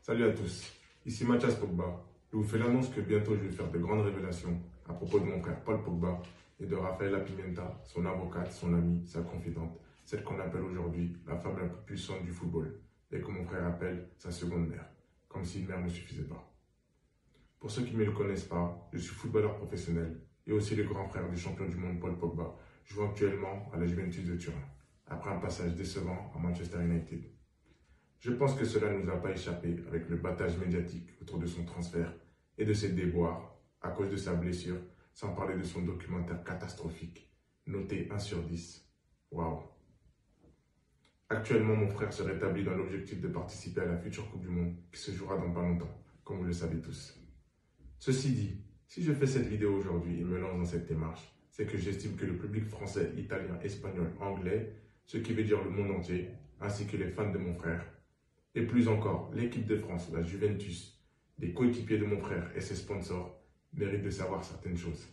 Salut à tous, ici Mathias Pogba. Je vous fais l'annonce que bientôt je vais faire de grandes révélations à propos de mon frère Paul Pogba et de Raphaëla Pimenta, son avocate, son amie, sa confidente, celle qu'on appelle aujourd'hui la femme la plus puissante du football et que mon frère appelle sa seconde mère, comme si une mère ne suffisait pas. Pour ceux qui ne me le connaissent pas, je suis footballeur professionnel et aussi le grand frère du champion du monde Paul Pogba, jouant actuellement à la Juventus de Turin, après un passage décevant à Manchester United. Je pense que cela ne nous a pas échappé avec le battage médiatique autour de son transfert et de ses déboires à cause de sa blessure, sans parler de son documentaire catastrophique, noté 1 sur 10. Waouh! Actuellement, mon frère se rétablit dans l'objectif de participer à la future Coupe du Monde qui se jouera dans pas longtemps, comme vous le savez tous. Ceci dit, si je fais cette vidéo aujourd'hui et me lance dans cette démarche, c'est que j'estime que le public français, italien, espagnol, anglais, ce qui veut dire le monde entier, ainsi que les fans de mon frère, et plus encore, l'équipe de France, la Juventus, les coéquipiers de mon frère et ses sponsors méritent de savoir certaines choses,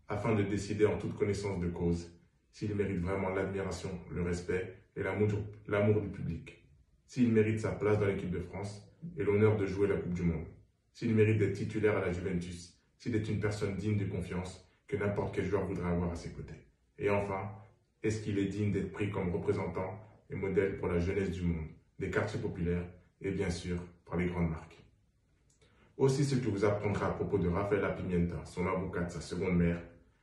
afin de décider en toute connaissance de cause s'il mérite vraiment l'admiration, le respect et l'amour du public, s'il mérite sa place dans l'équipe de France et l'honneur de jouer la Coupe du Monde, s'il mérite d'être titulaire à la Juventus, s'il est une personne digne de confiance que n'importe quel joueur voudrait avoir à ses côtés. Et enfin, est-ce qu'il est digne d'être pris comme représentant et modèle pour la jeunesse du monde, des quartiers populaires et bien sûr par les grandes marques. Aussi, ce que vous apprendrez à propos de Raphaëla Pimenta, son avocate, sa seconde mère,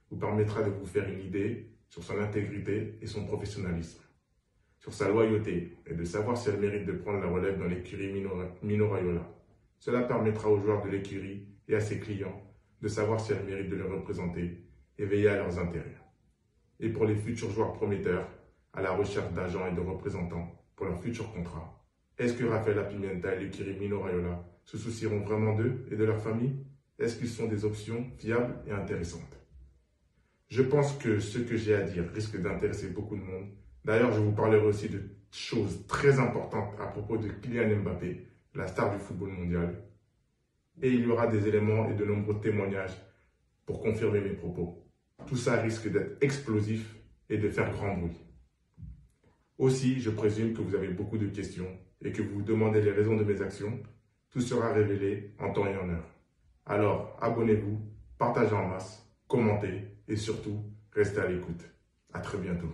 vous permettra de vous faire une idée sur son intégrité et son professionnalisme, sur sa loyauté et de savoir si elle mérite de prendre la relève dans l'écurie Mino Raiola. Cela permettra aux joueurs de l'écurie et à ses clients de savoir si elle mérite de les représenter et veiller à leurs intérêts. Et pour les futurs joueurs prometteurs, à la recherche d'agents et de représentants pour leur futur contrat, est-ce que Raphaëla Pimenta et l'écurie Mino Raiola se soucieront vraiment d'eux et de leur famille? Est-ce qu'ils sont des options fiables et intéressantes? Je pense que ce que j'ai à dire risque d'intéresser beaucoup de monde. D'ailleurs, je vous parlerai aussi de choses très importantes à propos de Kylian Mbappé, la star du football mondial. Et il y aura des éléments et de nombreux témoignages pour confirmer mes propos. Tout ça risque d'être explosif et de faire grand bruit. Aussi, je présume que vous avez beaucoup de questions et que vous vous demandez les raisons de mes actions. Tout sera révélé en temps et en heure. Alors, abonnez-vous, partagez en masse, commentez et surtout, restez à l'écoute. À très bientôt.